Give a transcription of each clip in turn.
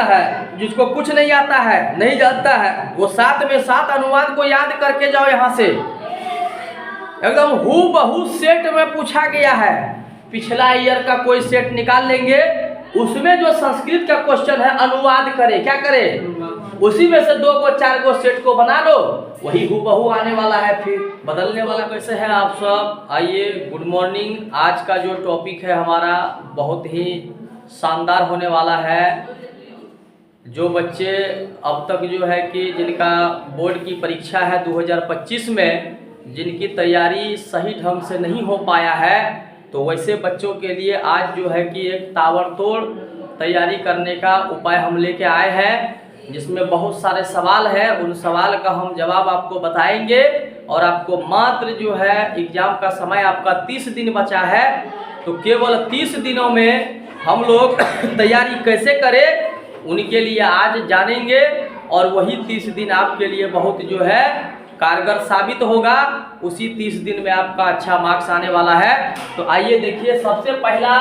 है, जिसको कुछ नहीं आता है, नहीं जानता है, वो 7 में 7 अनुवाद को याद करके जाओ। यहाँ से एकदम हूबहू सेट में पूछा गया है। पिछला ईयर का कोई सेट निकाल लेंगे, उसमें जो संस्कृत का क्वेश्चन है अनुवाद करे, क्या करे, उसी में से 2 को 4 को सेट को बना लो, वही हूबहू आने वाला है। फिर बदलने वाला कैसे है आप सब? आइए, गुड मॉर्निंग। आज का जो टॉपिक है हमारा बहुत ही शानदार होने वाला है। जो बच्चे अब तक जो है कि जिनका बोर्ड की परीक्षा है 2025 में, जिनकी तैयारी सही ढंग से नहीं हो पाया है, तो वैसे बच्चों के लिए आज जो है कि एक ताबड़तोड़ तैयारी करने का उपाय हम लेके आए हैं, जिसमें बहुत सारे सवाल हैं। उन सवाल का हम जवाब आपको बताएंगे और आपको मात्र जो है एग्जाम का समय आपका 30 दिन बचा है, तो केवल 30 दिनों में हम लोग तैयारी कैसे करें उनके लिए आज जानेंगे। और वही 30 दिन आपके लिए बहुत जो है कारगर साबित होगा। उसी 30 दिन में आपका अच्छा मार्क्स आने वाला है। तो आइए देखिए, सबसे पहला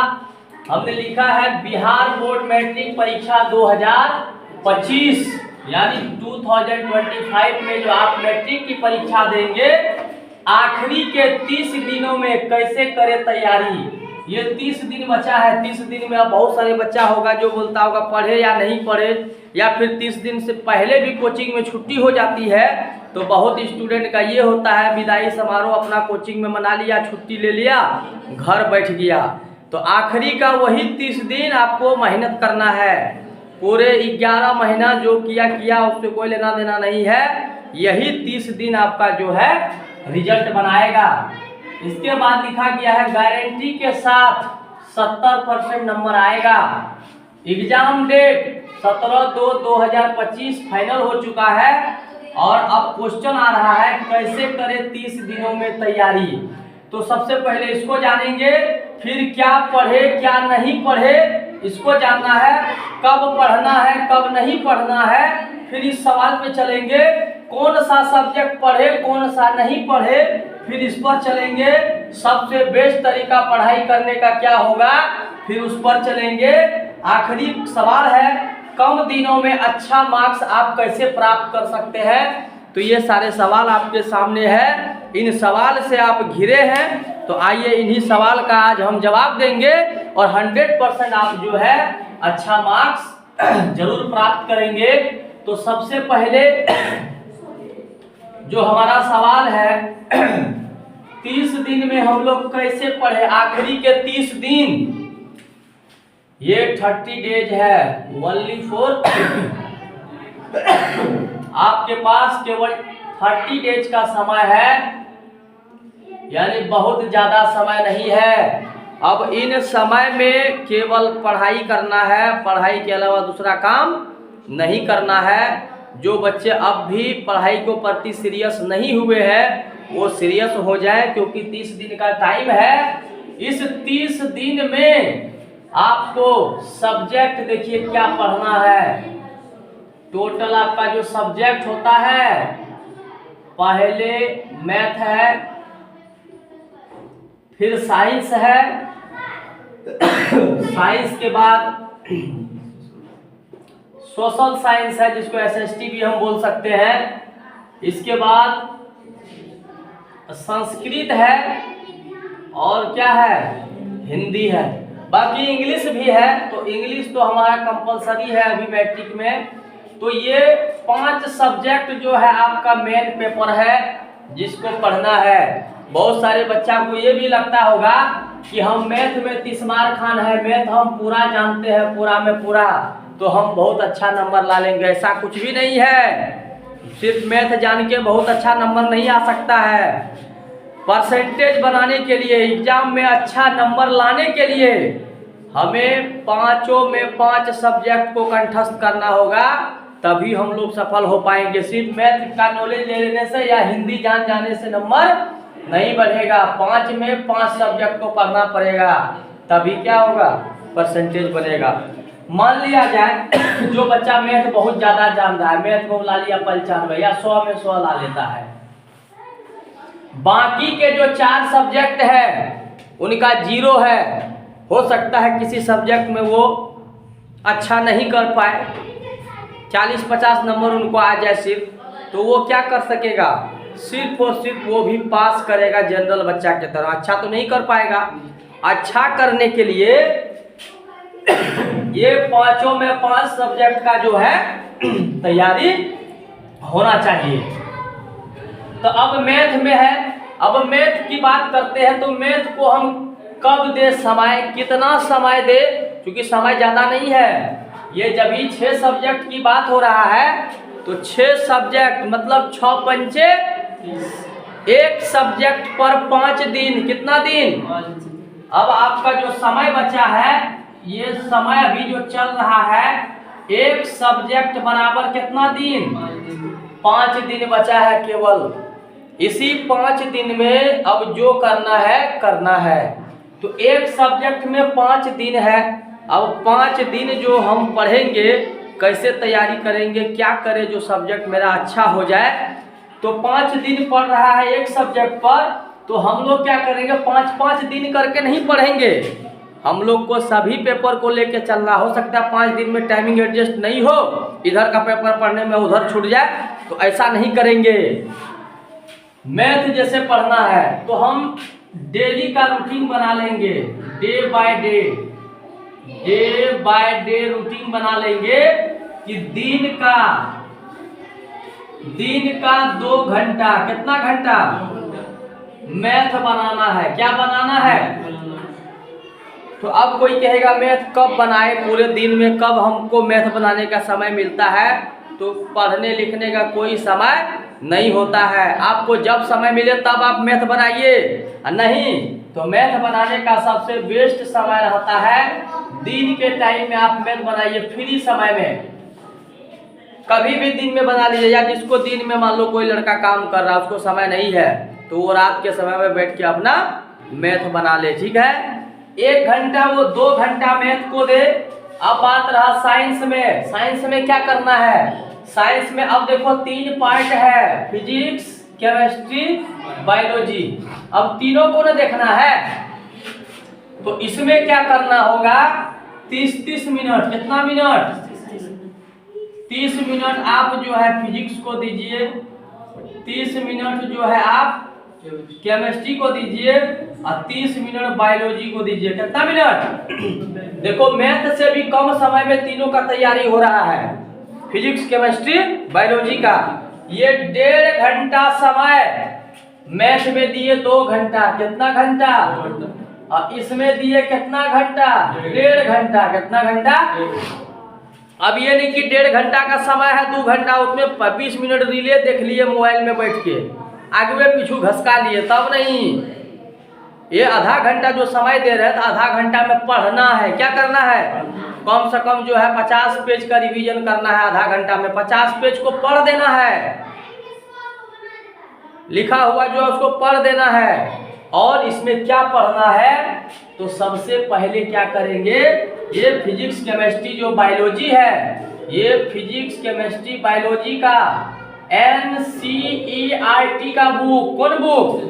हमने लिखा है बिहार बोर्ड मैट्रिक परीक्षा 2025 यानी 2025 में जो आप मैट्रिक की परीक्षा देंगे, आखिरी के 30 दिनों में कैसे करें तैयारी। ये 30 दिन बचा है। 30 दिन में अब बहुत सारे बच्चा होगा जो बोलता होगा पढ़े या नहीं पढ़े, या फिर 30 दिन से पहले भी कोचिंग में छुट्टी हो जाती है। तो बहुत स्टूडेंट का ये होता है, विदाई समारोह अपना कोचिंग में मना लिया, छुट्टी ले लिया, घर बैठ गया। तो आखिरी का वही 30 दिन आपको मेहनत करना है। पूरे 11 महीना जो किया उससे कोई लेना देना नहीं है। यही 30 दिन आपका जो है रिजल्ट बनाएगा। इसके बाद लिखा गया है गारंटी के साथ 70% नंबर आएगा। एग्जाम डेट 17/2/2025 फाइनल हो चुका है और अब क्वेश्चन आ रहा है कैसे करें 30 दिनों में तैयारी। तो सबसे पहले इसको जानेंगे, फिर क्या पढ़े क्या नहीं पढ़े इसको जानना है, कब पढ़ना है कब नहीं पढ़ना है। फिर इस सवाल पे चलेंगे, कौन सा सब्जेक्ट पढ़े कौन सा नहीं पढ़े, फिर इस पर चलेंगे, सबसे बेस्ट तरीका पढ़ाई करने का क्या होगा, फिर उस पर चलेंगे। आखिरी सवाल है, कम दिनों में अच्छा मार्क्स आप कैसे प्राप्त कर सकते हैं। तो ये सारे सवाल आपके सामने है, इन सवाल से आप घिरे हैं। तो आइए इन्हीं सवाल का आज हम जवाब देंगे और 100% आप जो है अच्छा मार्क्स जरूर प्राप्त करेंगे। तो सबसे पहले जो हमारा सवाल है 30 दिन में हम लोग कैसे पढ़े, आखिरी के 30 दिन, ये 30 डेज है, ओनली फॉर आपके पास केवल 30 डेज का समय है, यानी बहुत ज्यादा समय नहीं है। अब इन समय में केवल पढ़ाई करना है, पढ़ाई के अलावा दूसरा काम नहीं करना है। जो बच्चे अब भी पढ़ाई को प्रति सीरियस नहीं हुए हैं वो सीरियस हो जाए, क्योंकि 30 दिन का टाइम है। इस 30 दिन में आपको सब्जेक्ट देखिए क्या पढ़ना है। टोटल आपका जो सब्जेक्ट होता है, पहले मैथ है, फिर साइंस है, साइंस के बाद सोशल साइंस है जिसको एसएसटी भी हम बोल सकते हैं, इसके बाद संस्कृत है और क्या है, हिंदी है, बाकी इंग्लिश भी है। तो इंग्लिश तो हमारा कंपलसरी है अभी मैट्रिक में। तो ये 5 सब्जेक्ट जो है आपका मेन पेपर है जिसको पढ़ना है। बहुत सारे बच्चा को ये भी लगता होगा कि हम मैथ में तिस्मार खान है, मैथ हम पूरा जानते हैं, पूरा में पूरा, तो हम बहुत अच्छा नंबर ला लेंगे। ऐसा कुछ भी नहीं है। सिर्फ मैथ जान के बहुत अच्छा नंबर नहीं आ सकता है। परसेंटेज बनाने के लिए, एग्जाम में अच्छा नंबर लाने के लिए हमें 5 में 5 सब्जेक्ट को कंठस्थ करना होगा, तभी हम लोग सफल हो पाएंगे। सिर्फ मैथ का नॉलेज ले लेने से या हिंदी जान जाने से नंबर नहीं बढ़ेगा। 5 में 5 सब्जेक्ट को पढ़ना पड़ेगा, तभी क्या होगा, परसेंटेज बनेगा। मान लिया जाए जो बच्चा मैथ बहुत ज्यादा जान रहा है, मैथ को ला लिया 95 या 100 में 100 ला लेता है, बाकी के जो 4 सब्जेक्ट है उनका 0 है। हो सकता है किसी सब्जेक्ट में वो अच्छा नहीं कर पाए, 40-50 नंबर उनको आ जाए सिर्फ, तो वो क्या कर सकेगा, सिर्फ और सिर्फ वो भी पास करेगा जनरल बच्चा की तरह। अच्छा तो नहीं कर पाएगा। अच्छा करने के लिए ये पांचों में 5 सब्जेक्ट का जो है तैयारी होना चाहिए। तो अब मैथ में है, अब मैथ की बात करते हैं। तो मैथ को हम कब दे समय, कितना समय दे, क्योंकि समय ज़्यादा नहीं है। ये जब भी 6 सब्जेक्ट की बात हो रहा है तो 6 सब्जेक्ट मतलब 6 पंचे, एक सब्जेक्ट पर 5 दिन, कितना दिन। अब आपका जो समय बचा है, ये समय अभी जो चल रहा है, एक सब्जेक्ट बराबर कितना दिन, 5 दिन बचा है केवल। इसी 5 दिन में अब जो करना है। तो एक सब्जेक्ट में 5 दिन है। अब 5 दिन जो हम पढ़ेंगे, कैसे तैयारी करेंगे, क्या करें जो सब्जेक्ट मेरा अच्छा हो जाए। तो 5 दिन पढ़ रहा है एक सब्जेक्ट पर, तो हम लोग क्या करेंगे, 5-5 दिन करके नहीं पढ़ेंगे। हम लोग को सभी पेपर को लेके चलना। हो सकता है 5 दिन में टाइमिंग एडजस्ट नहीं हो, इधर का पेपर पढ़ने में उधर छूट जाए, तो ऐसा नहीं करेंगे। मैथ जैसे पढ़ना है तो हम डेली का रूटीन बना लेंगे, डे बाय डे रूटीन बना लेंगे कि दिन का 2 घंटा, कितना घंटा मैथ बनाना है। क्या बनाना है। तो अब कोई कहेगा मैथ कब बनाए, पूरे दिन में कब हमको मैथ बनाने का समय मिलता है। तो पढ़ने लिखने का कोई समय नहीं होता है। आपको जब समय मिले तब आप मैथ बनाइए, नहीं तो मैथ बनाने का सबसे बेस्ट समय रहता है दिन के टाइम में। आप मैथ बनाइए फ्री समय में, कभी भी दिन में बना लीजिए। या जिसको दिन में मान लो कोई लड़का काम कर रहा है, उसको समय नहीं है, तो वो रात के समय में बैठ के अपना मैथ बना ले, ठीक है। 1 घंटा वो 2 घंटा मैथ को दे। अब बात रहा साइंस में। साइंस में क्या करना है, साइंस में अब देखो 3 पार्ट है, फिजिक्स, केमिस्ट्री, बायोलॉजी। अब तीनों को न देखना है, तो इसमें क्या करना होगा, 30-30 मिनट, कितना मिनट, 30 मिनट आप जो है फिजिक्स को दीजिए, 30 मिनट जो है आप केमिस्ट्री को दीजिए, और 30 मिनट बायोलॉजी को दीजिए। कितना मिनट, देखो मैथ से भी कम समय में तीनों का तैयारी हो रहा है, फिजिक्स, केमिस्ट्री, बायोलॉजी का। ये 1.5 घंटा समय मैथ में दिए, 2 घंटा, कितना घंटा, और इसमें दिए कितना घंटा, 1.5 घंटा, कितना घंटा। अब ये नहीं कि 1.5 घंटा का समय है, 2 घंटा उसमें 20 मिनट रिले देख लिए मोबाइल में बैठ के, आगे में पीछू घसका लिए, तब नहीं। ये आधा घंटा जो समय दे रहे हैं, तो आधा घंटा में पढ़ना है। क्या करना है, कम से कम जो है 50 पेज का रिवीजन करना है। आधा घंटा में 50 पेज को पढ़ देना है, लिखा हुआ जो है उसको पढ़ देना है। और इसमें क्या पढ़ना है, तो सबसे पहले क्या करेंगे, ये फिजिक्स, केमिस्ट्री जो बायोलॉजी है, ये फिजिक्स, केमिस्ट्री, बायोलॉजी का NCERT का बुक, कौन बुक,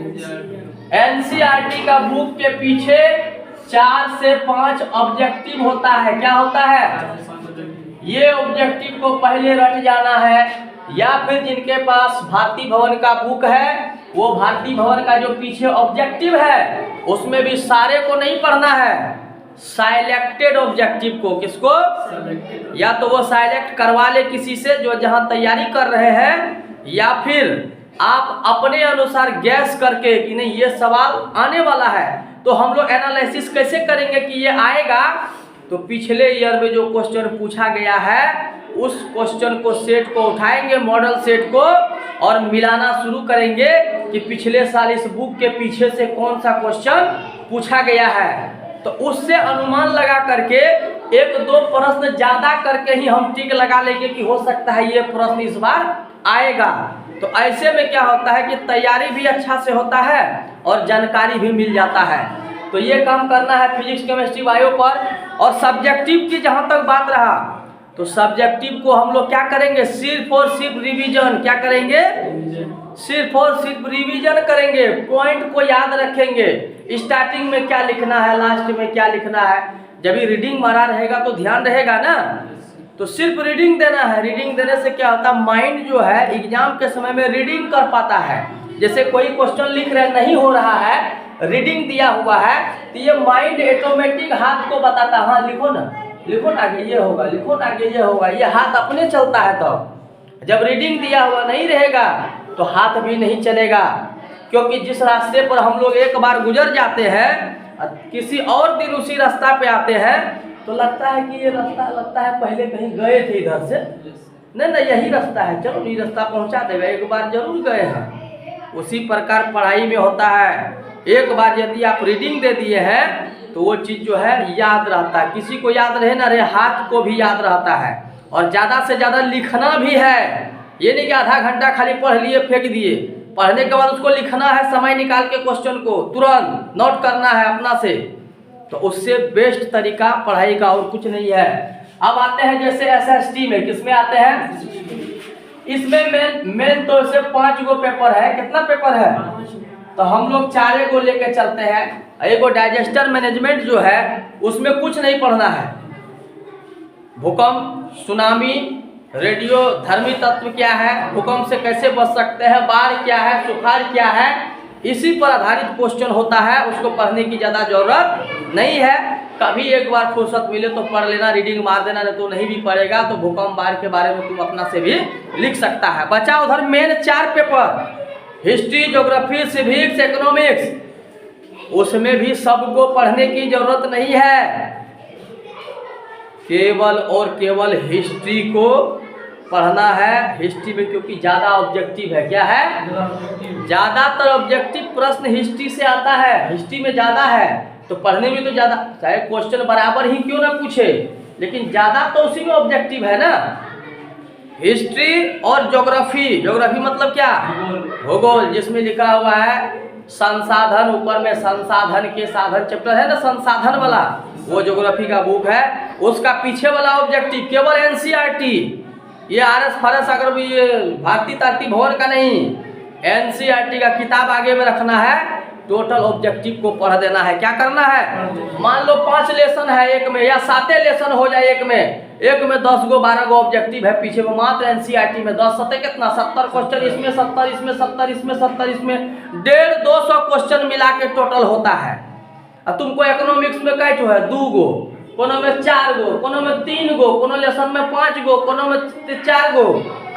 NCERT का बुक के पीछे 4 से 5 ऑब्जेक्टिव होता है। क्या होता है, ये ऑब्जेक्टिव को पहले रट जाना है। या फिर जिनके पास भारती भवन का बुक है, वो भारती भवन का जो पीछे ऑब्जेक्टिव है उसमें भी सारे को नहीं पढ़ना है, सिलेक्टेड ऑब्जेक्टिव को। किसको, या तो वो सिलेक्ट करवा ले किसी से जो जहां तैयारी कर रहे हैं, या फिर आप अपने अनुसार गैस करके कि नहीं ये सवाल आने वाला है, तो हम लोग एनालिसिस कैसे करेंगे कि ये आएगा। तो पिछले ईयर में जो क्वेश्चन पूछा गया है, उस क्वेश्चन को, सेट को उठाएंगे, मॉडल सेट को, और मिलाना शुरू करेंगे कि पिछले साल इस बुक के पीछे से कौन सा क्वेश्चन पूछा गया है। तो उससे अनुमान लगा करके 1-2 प्रश्न ज्यादा करके ही हम टिक लगा लेंगे कि हो सकता है ये प्रश्न इस बार आएगा। तो ऐसे में क्या होता है कि तैयारी भी अच्छा से होता है और जानकारी भी मिल जाता है। तो ये काम करना है फिजिक्स, केमिस्ट्री, बायो पर। और सब्जेक्टिव की जहाँ तक बात रहा, तो सब्जेक्टिव को हम लोग क्या करेंगे, सिर्फ और सिर्फ रिवीजन। क्या करेंगे, सिर्फ और सिर्फ रिवीजन करेंगे, पॉइंट को याद रखेंगे, स्टार्टिंग में क्या लिखना है, लास्ट में क्या लिखना है। जब भी रीडिंग मारा रहेगा तो ध्यान रहेगा ना। तो सिर्फ रीडिंग देना है। रीडिंग देने से क्या होता है, माइंड जो है एग्जाम के समय में रीडिंग कर पाता है। जैसे कोई क्वेश्चन लिख रहे नहीं हो रहा है, रीडिंग दिया हुआ है, तो ये माइंड ऑटोमेटिक हाथ को बताता है, हाँ लिखो ना, लिखो ना आगे ये होगा, लिखो ना आगे ये होगा, ये हाथ अपने चलता है। तो जब रीडिंग दिया हुआ नहीं रहेगा तो हाथ भी नहीं चलेगा, क्योंकि जिस रास्ते पर हम लोग एक बार गुजर जाते हैं, किसी और दिन उसी रास्ता पे आते हैं तो लगता है कि ये रास्ता लगता है पहले कहीं गए थे इधर से, नहीं यही रास्ता है, चलो ये रास्ता पहुंचा देगा, एक बार जरूर गए हैं। उसी प्रकार पढ़ाई में होता है, एक बार यदि आप रीडिंग दे दिए हैं तो वो चीज़ जो है याद रहता है। किसी को याद रहे ना रहे, हाथ को भी याद रहता है। और ज़्यादा से ज़्यादा लिखना भी है, ये नहीं कि आधा घंटा खाली पढ़ लिए फेंक दिए। पढ़ने के बाद उसको लिखना है, समय निकाल के क्वेश्चन को तुरंत नोट करना है अपना से। तो उससे बेस्ट तरीका पढ़ाई का और कुछ नहीं है। अब आते हैं जैसे SST में, किसमें आते हैं, इसमें मेन तो सिर्फ 5 गो पेपर है। कितना पेपर है, तो हम लोग 4 गो लेके चलते हैं। एक गो डाइजेस्टर मैनेजमेंट जो है उसमें कुछ नहीं पढ़ना है। भूकंप, सुनामी, रेडियो धर्मी तत्व क्या है, भूकंप से कैसे बच सकते हैं, बाढ़ क्या है, सुखाड़ क्या है, इसी पर आधारित क्वेश्चन होता है। उसको पढ़ने की ज़्यादा जरूरत नहीं है। कभी एक बार फुर्सत मिले तो पढ़ लेना, रीडिंग मार देना, नहीं तो नहीं भी पढ़ेगा तो भूकंप बाढ़ के बारे में तुम अपना से भी लिख सकता है। बचा उधर main 4 paper, history, geography, civics, economics. उसमें भी सबको पढ़ने की जरूरत नहीं है, केवल और केवल हिस्ट्री को पढ़ना है। हिस्ट्री में क्योंकि ज़्यादा ऑब्जेक्टिव है, क्या है, ज़्यादातर ऑब्जेक्टिव प्रश्न हिस्ट्री से आता है। हिस्ट्री में ज़्यादा है तो पढ़ने में तो ज़्यादा, चाहे क्वेश्चन बराबर ही क्यों ना पूछे, लेकिन ज़्यादा तो उसी में ऑब्जेक्टिव है ना। हिस्ट्री और ज्योग्राफी, ज्योग्राफी मतलब क्या, भूगोल, जिसमें लिखा हुआ है संसाधन, ऊपर में संसाधन के साधन चैप्टर है ना, संसाधन वाला, वो ज्योग्राफी का बुक है। उसका पीछे वाला ऑब्जेक्टिव केवल NCERT, ये RS फरस अगर भी ये भारतीय तार्किक भवन का नहीं, NCERT का किताब आगे में रखना है। टोटल ऑब्जेक्टिव को पढ़ देना है। क्या करना है, मान लो 5 लेसन है एक में, या 7 लेसन हो जाए एक में 10 गो 12 गो ऑब्जेक्टिव है पीछे में, मात्र NCERT में 10 7 कितना 70 क्वेश्चन, इसमें 70, इसमें 70, इसमें 70, इसमें 150-200 क्वेश्चन मिला के टोटल होता है। और तुमको इकोनॉमिक्स में कैट है 2 गो, कोनो में 4 गो, कोनो में 3 गो, कोनो लेसन में 5 गो, कोनो में 4 गो,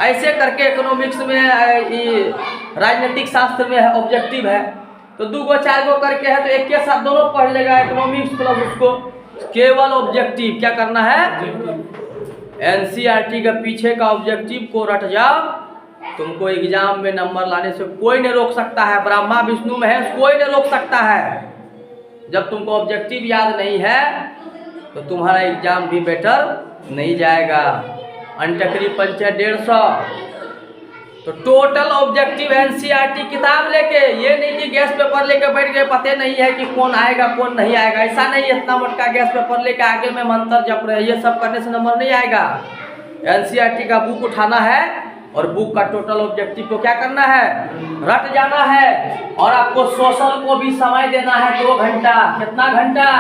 ऐसे करके इकोनॉमिक्स में राजनीतिक शास्त्र में ऑब्जेक्टिव है। तो 2 गो 4 गो करके है तो एक के साथ दोनों पढ़ लेगा, इकोनॉमिक्स प्लस उसको केवल ऑब्जेक्टिव। क्या करना है, NCERT के पीछे का ऑब्जेक्टिव को रट जाओ, तुमको एग्जाम में नंबर लाने से कोई नहीं रोक सकता है। ब्रह्मा विष्णु महेश कोई नहीं रोक सकता है। जब तुमको ऑब्जेक्टिव याद नहीं है तो तुम्हारा एग्जाम भी बेटर नहीं जाएगा। अंटकरी पंचे 150, तो टोटल ऑब्जेक्टिव NCERT किताब लेके, ये नहीं कि गैस पेपर लेके बैठ गए, पते नहीं है कि कौन आएगा कौन नहीं आएगा, ऐसा नहीं। इतना मोटा गैस पेपर लेके आगे में मंत्र जप रहे, ये सब करने से नंबर नहीं आएगा। NCERT का बुक उठाना है और बुक का टोटल ऑब्जेक्टिव को क्या करना है, रट जाना है। और आपको सोशल को भी समय देना है 2 घंटा। कितना घंटा,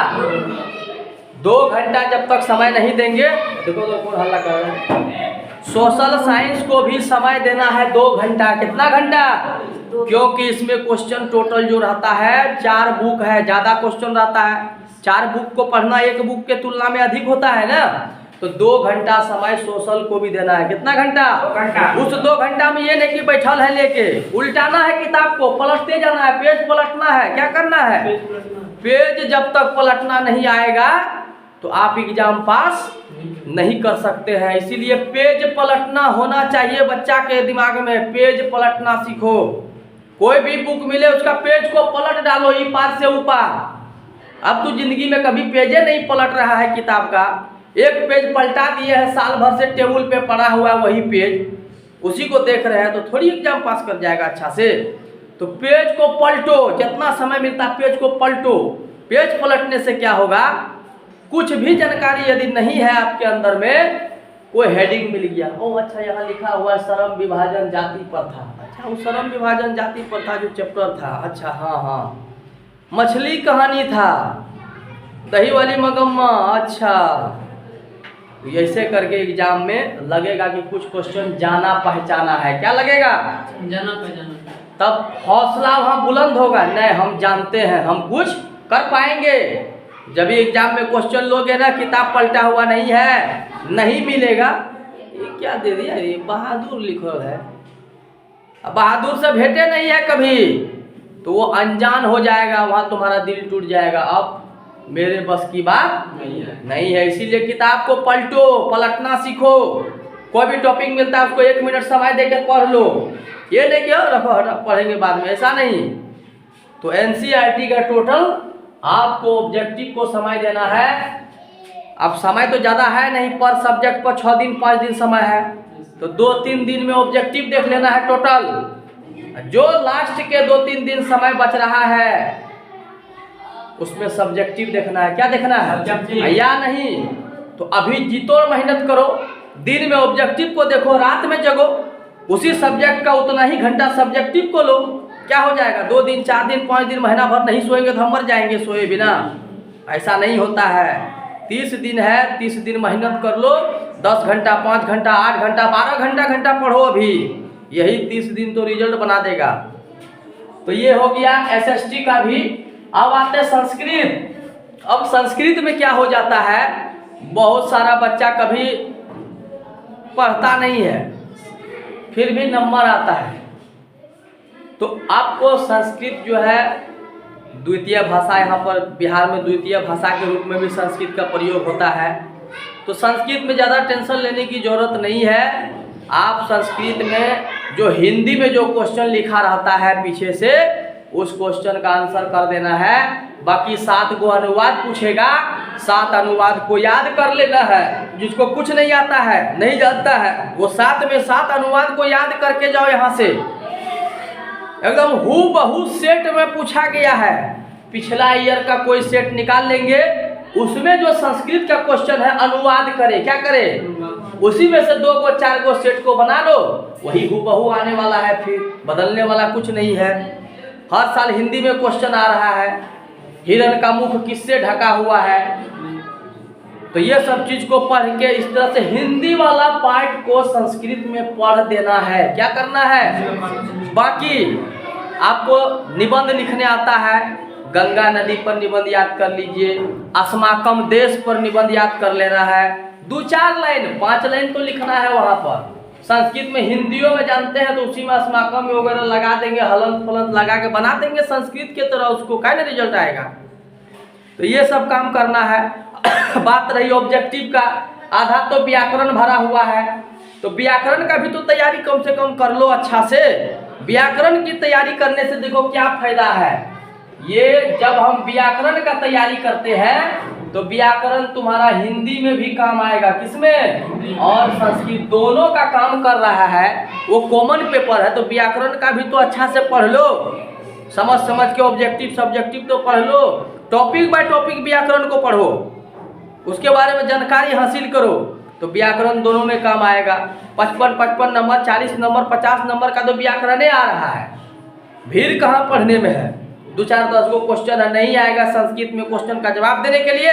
2 घंटा। जब तक समय नहीं देंगे, देखो तो कौन हल्ला कर रहा है, सोशल साइंस को भी समय देना है 2 घंटा। कितना घंटा, क्योंकि इसमें क्वेश्चन टोटल जो रहता है 4 बुक है, ज़्यादा क्वेश्चन रहता है। 4 बुक को पढ़ना 1 बुक के तुलना में अधिक होता है ना, तो 2 घंटा समय सोशल को भी देना है। कितना घंटा, 2 घंटा। उस 2 घंटा में ये नहीं कि बैठल है लेके, उल्टाना है किताब को, पलटते जाना है, पेज पलटना है। क्या करना है, पेज जब तक पलटना नहीं आएगा तो आप एग्जाम पास नहीं कर सकते हैं। इसीलिए पेज पलटना होना चाहिए बच्चा के दिमाग में। पेज पलटना सीखो। कोई भी बुक मिले उसका पेज को पलट डालो, ई पार से ऊपर। अब तो जिंदगी में कभी पेजे नहीं पलट रहा है किताब का। एक पेज पलटा दिए है, साल भर से टेबल पे पड़ा हुआ है वही पेज, उसी को देख रहे हैं तो थोड़ी एग्जाम पास कर जाएगा अच्छा से। तो पेज को पलटो, जितना समय मिलता है पेज को पलटो। पेज पलटने से क्या होगा, कुछ भी जानकारी यदि नहीं है आपके अंदर में, कोई हेडिंग मिल गया, ओ अच्छा यहाँ लिखा हुआ है श्रम विभाजन जाति प्रथा, अच्छा वो श्रम विभाजन जाति प्रथा जो चैप्टर था, अच्छा हाँ, मछली कहानी था, दही वाली मगम्मा, अच्छा तो ऐसे करके एग्जाम में लगेगा कि कुछ क्वेश्चन जाना पहचाना है। क्या लगेगा? जाना पहचाना। तब हौसला वहाँ बुलंद होगा, नहीं हम जानते हैं, हम कुछ कर पाएंगे। जब भी एग्जाम में क्वेश्चन लोगे ना, किताब पलटा हुआ नहीं है, नहीं मिलेगा। ये क्या दे दिया, ये बहादुर लिखो है, अब बहादुर से भेंटे नहीं है कभी, तो वो अनजान हो जाएगा, वहाँ तुम्हारा दिल टूट जाएगा। अब मेरे बस की बात नहीं है। इसीलिए किताब को पलटो, पलटना सीखो। कोई भी टॉपिक मिलता है उसको 1 मिनट समय देकर पढ़ लो। ये नहीं कि रखो हटा पढ़ेंगे बाद में, ऐसा नहीं। तो एनसीईआरटी का टोटल आपको ऑब्जेक्टिव को समय देना है। अब समय तो ज़्यादा है नहीं, पर सब्जेक्ट पर 6 दिन 5 दिन समय है, तो 2-3 दिन में ऑब्जेक्टिव देख लेना है टोटल। जो लास्ट के 2-3 दिन समय बच रहा है उसमें सब्जेक्टिव देखना है। क्या देखना है या नहीं? तो अभी जीतो और मेहनत करो, दिन में ऑब्जेक्टिव को देखो, रात में जगो, उसी सब्जेक्ट का उतना ही घंटा सब्जेक्टिव को लो। क्या हो जाएगा? 2 दिन 4 दिन 5 दिन महीना भर नहीं सोएंगे तो हम मर जाएंगे सोए बिना। ऐसा नहीं होता है। 30 दिन है, 30 दिन मेहनत कर लो, 10 घंटा 5 घंटा 8 घंटा 12 घंटा पढ़ो। अभी यही 30 दिन तो रिजल्ट बना देगा। तो ये हो गया एसएसटी का भी। अब आते संस्कृत। अब संस्कृत में क्या हो जाता है, बहुत सारा बच्चा कभी पढ़ता नहीं है, फिर भी नंबर आता है। तो आपको संस्कृत जो है द्वितीय भाषा, यहाँ पर बिहार में द्वितीय भाषा के रूप में भी संस्कृत का प्रयोग होता है। तो संस्कृत में ज़्यादा टेंशन लेने की ज़रूरत नहीं है। आप संस्कृत में जो हिंदी में जो क्वेश्चन लिखा रहता है पीछे से, उस क्वेश्चन का आंसर कर देना है। बाकी 7 गो अनुवाद पूछेगा, 7 अनुवाद को याद कर लेना है। जिसको कुछ नहीं आता है, नहीं जानता है, वो 7 में 7 अनुवाद को याद करके जाओ। यहाँ से एकदम हूबहू सेट में पूछा गया है। पिछला ईयर का कोई सेट निकाल लेंगे, उसमें जो संस्कृत का क्वेश्चन है अनुवाद करे। क्या करे? उसी में से 2 गो 4 गो सेट को बना लो, वही हूबहू आने वाला है, फिर बदलने वाला कुछ नहीं है। हर साल हिंदी में क्वेश्चन आ रहा है, हिरण का मुख किससे ढका हुआ है। तो ये सब चीज को पढ़ के इस तरह से हिंदी वाला पार्ट को संस्कृत में पढ़ देना है। क्या करना है? बाकी आपको निबंध लिखने आता है, गंगा नदी पर निबंध याद कर लीजिए, अस्माकम देश पर निबंध याद कर लेना है। 2-4 लाइन 5 लाइन तो लिखना है वहाँ पर। संस्कृत में हिंदियों में जानते हैं तो उसी में अस्माकम वगैरह लगा देंगे, हलंत फलंत लगा के बना देंगे संस्कृत के तरह, उसको क्या रिजल्ट आएगा। तो ये सब काम करना है। बात रही ऑब्जेक्टिव का, आधा तो व्याकरण भरा हुआ है, तो व्याकरण का भी तो तैयारी कम से कम कर लो अच्छा से। व्याकरण की तैयारी करने से देखो क्या फायदा है। ये जब हम व्याकरण का तैयारी करते हैं तो व्याकरण तुम्हारा हिंदी में भी काम आएगा, किसमें? और संस्कृत, दोनों का काम कर रहा है। वो कॉमन पेपर है, तो व्याकरण का भी तो अच्छा से पढ़ लो, समझ के ऑब्जेक्टिव सब्जेक्टिव तो पढ़ लो। टॉपिक बाय टॉपिक व्याकरण को पढ़ो, उसके बारे में जानकारी हासिल करो, तो व्याकरण दोनों में काम आएगा। 55 नंबर 40 नंबर 50 नंबर का तो व्याकरण आ रहा है, भीड़ कहाँ पढ़ने में है। 2-4-10 गो क्वेश्चन है, नहीं आएगा संस्कृत में क्वेश्चन का जवाब देने के लिए,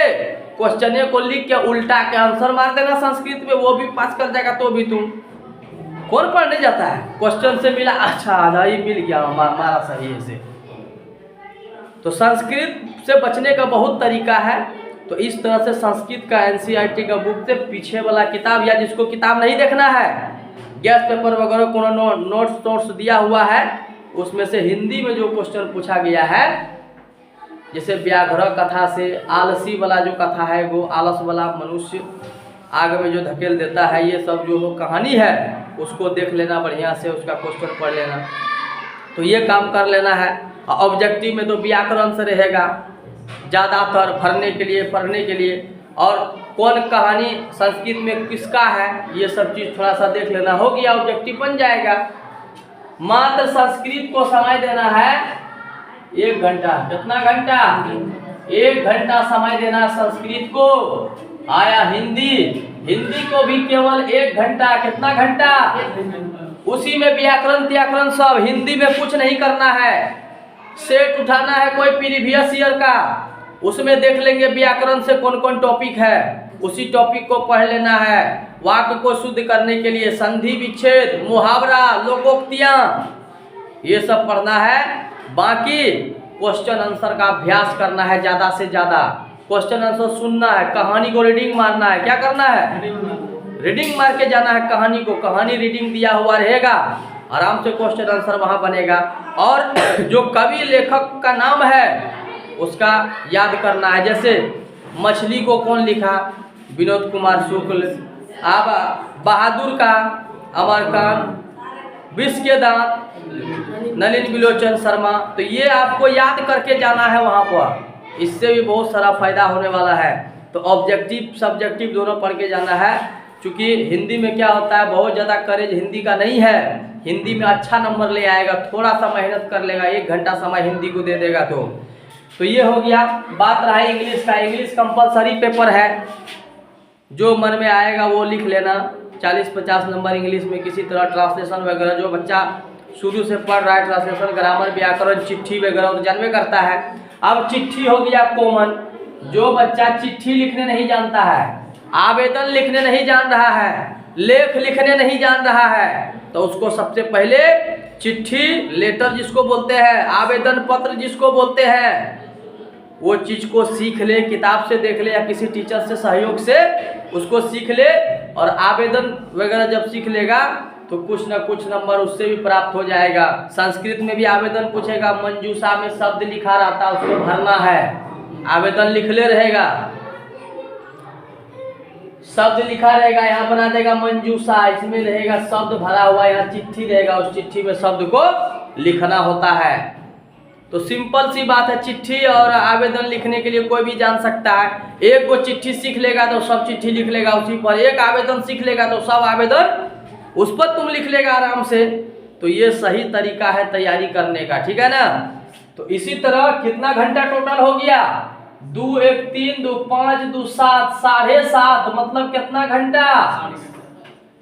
क्वेश्चन को लिख के उल्टा के आंसर मार देना संस्कृत में, वो भी पास कर जाएगा। तो भी तुम कौन पढ़ने जाता है? क्वेश्चन से मिला, अच्छा आधा ही मिल गया हमारा सही से। तो संस्कृत से बचने का बहुत तरीका है। तो इस तरह से संस्कृत का एनसीईआरटी का बुक से पीछे वाला किताब, या जिसको किताब नहीं देखना है, गैस पेपर वगैरह को नोट्स दिया हुआ है, उसमें से हिंदी में जो क्वेश्चन पूछा गया है, जैसे व्याघ्र कथा से आलसी वाला जो कथा है, वो आलस वाला मनुष्य आग में जो धकेल देता है, ये सब जो कहानी है उसको देख लेना बढ़िया से, उसका क्वेश्चन पढ़ लेना। तो ये काम कर लेना है। ऑब्जेक्टिव में तो व्याकरण से रहेगा ज़्यादातर भरने के लिए, पढ़ने के लिए, और कौन कहानी संस्कृत में किसका है, ये सब चीज़ थोड़ा सा देख लेना, हो गया ऑब्जेक्टिव बन जाएगा। मात्र संस्कृत को समय देना है 1 घंटा। कितना घंटा? 1 घंटा समय देना संस्कृत को। आया हिंदी को भी केवल 1 घंटा। कितना घंटा? उसी में व्याकरण सब हिंदी में कुछ नहीं करना है। सेट उठाना है कोई प्रीवियस ईयर का, उसमें देख लेंगे व्याकरण से कौन कौन टॉपिक है, उसी टॉपिक को पढ़ लेना है। वाक्य को शुद्ध करने के लिए संधि विच्छेद, मुहावरा, लोकोक्तियाँ, ये सब पढ़ना है। बाकी क्वेश्चन आंसर का अभ्यास करना है ज़्यादा से ज़्यादा। क्वेश्चन आंसर सुनना है, कहानी को रीडिंग मारना है। क्या करना है? रीडिंग मार के जाना है कहानी को। कहानी रीडिंग दिया हुआ रहेगा, आराम से क्वेश्चन आंसर वहाँ बनेगा। और जो कवि लेखक का नाम है उसका याद करना है। जैसे मछली को कौन लिखा? विनोद कुमार शुक्ल। अब बहादुर का अमरकांत, विष के दांत नलिन बिलोचन शर्मा। तो ये आपको याद करके जाना है वहाँ पर, इससे भी बहुत सारा फायदा होने वाला है। तो ऑब्जेक्टिव सब्जेक्टिव दोनों पढ़ के जाना है। क्योंकि हिंदी में क्या होता है, बहुत ज़्यादा करेज हिंदी का नहीं है। हिंदी में अच्छा नंबर ले आएगा, थोड़ा सा मेहनत कर लेगा, 1 घंटा समय हिंदी को दे देगा। तो ये हो गया। बात रहा इंग्लिश का। इंग्लिश कंपलसरी पेपर है, जो मन में आएगा वो लिख लेना। 40-50 नंबर इंग्लिश में किसी तरह ट्रांसलेशन वगैरह, जो बच्चा शुरू से पढ़ रहा है ट्रांसलेशन, ग्रामर, व्याकरण, चिट्ठी वगैरह तो जानवे करता है। अब चिट्ठी हो गया कॉमन। जो बच्चा चिट्ठी लिखने नहीं जानता है, आवेदन लिखने नहीं जान रहा है, लेख लिखने नहीं जान रहा है, तो उसको सबसे पहले चिट्ठी, लेटर जिसको बोलते हैं, आवेदन पत्र जिसको बोलते हैं, वो चीज़ को सीख ले, किताब से देख ले या किसी टीचर से सहयोग से उसको सीख ले। और आवेदन वगैरह जब सीख लेगा तो कुछ ना कुछ नंबर उससे भी प्राप्त हो जाएगा। संस्कृत में भी आवेदन पूछेगा, मंजूषा में शब्द लिखा रहता है, उसको भरना है। आवेदन लिखले रहेगा, शब्द लिखा रहेगा, यहाँ बना देगा मंजूषा, इसमें रहेगा शब्द भरा हुआ, यहाँ चिट्ठी रहेगा, उस चिट्ठी में शब्द को लिखना होता है। तो सिंपल सी बात है। चिट्ठी और आवेदन लिखने के लिए कोई भी जान सकता है। एक को चिट्ठी सीख लेगा तो सब चिट्ठी लिख लेगा उसी पर, एक आवेदन सीख लेगा तो सब आवेदन उस पर तुम लिख लेगा आराम से। तो ये सही तरीका है तैयारी करने का, ठीक है ना। तो इसी तरह कितना घंटा टोटल हो गया? 2 1 3 2 5 2 7 7.5, मतलब कितना घंटा?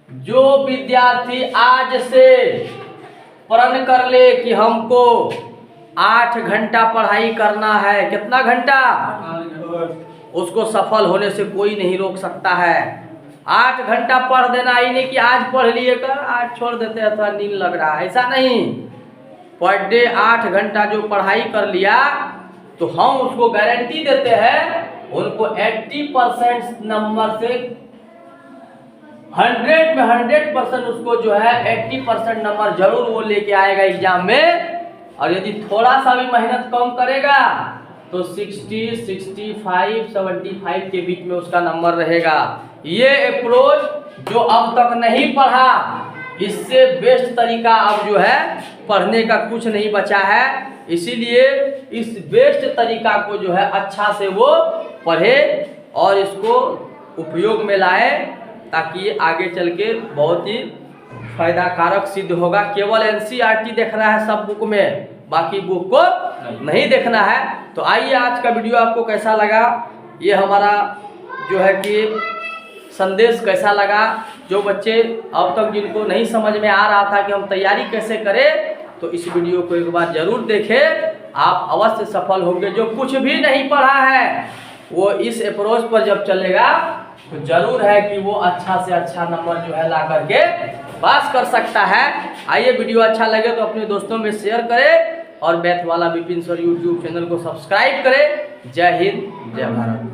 जो विद्यार्थी आज से प्रण कर ले कि हमको 8 घंटा पढ़ाई करना है, कितना घंटा? उसको सफल होने से कोई नहीं रोक सकता है। 8 घंटा पढ़ देना, ही नहीं कि आज पढ़ लिए कर आज छोड़ देते हैं थोड़ा नींद लग रहा है, ऐसा नहीं। पर डे 8 घंटा जो पढ़ाई कर लिया तो हम उसको गारंटी देते हैं, उनको 80% नंबर से 100 में 100% उसको जो है 80% नंबर जरूर वो लेके आएगा एग्जाम में। और यदि थोड़ा सा भी मेहनत कम करेगा तो 60, 65, 75 के बीच में उसका नंबर रहेगा। ये अप्रोच जो अब तक नहीं पढ़ा, इससे बेस्ट तरीका अब जो है पढ़ने का कुछ नहीं बचा है। इसीलिए इस बेस्ट तरीका को जो है अच्छा से वो पढ़े और इसको उपयोग में लाए, ताकि आगे चल के बहुत ही फायदा कारक सिद्ध होगा। केवल NCERT देखना है सब बुक में, बाकी बुक को नहीं देखना है। तो आइए, आज का वीडियो आपको कैसा लगा, ये हमारा जो है कि संदेश कैसा लगा। जो बच्चे अब तक जिनको नहीं समझ में आ रहा था कि हम तैयारी कैसे करें, तो इस वीडियो को एक बार जरूर देखें, आप अवश्य सफल होंगे। जो कुछ भी नहीं पढ़ा है वो इस अप्रोच पर जब चलेगा तो जरूर है कि वो अच्छा से अच्छा नंबर जो है ला करके पास कर सकता है। आइए, वीडियो अच्छा लगे तो अपने दोस्तों में शेयर करें और मैथ वाला विपिन सर यूट्यूब चैनल को सब्सक्राइब करें। जय हिंद, जय भारत।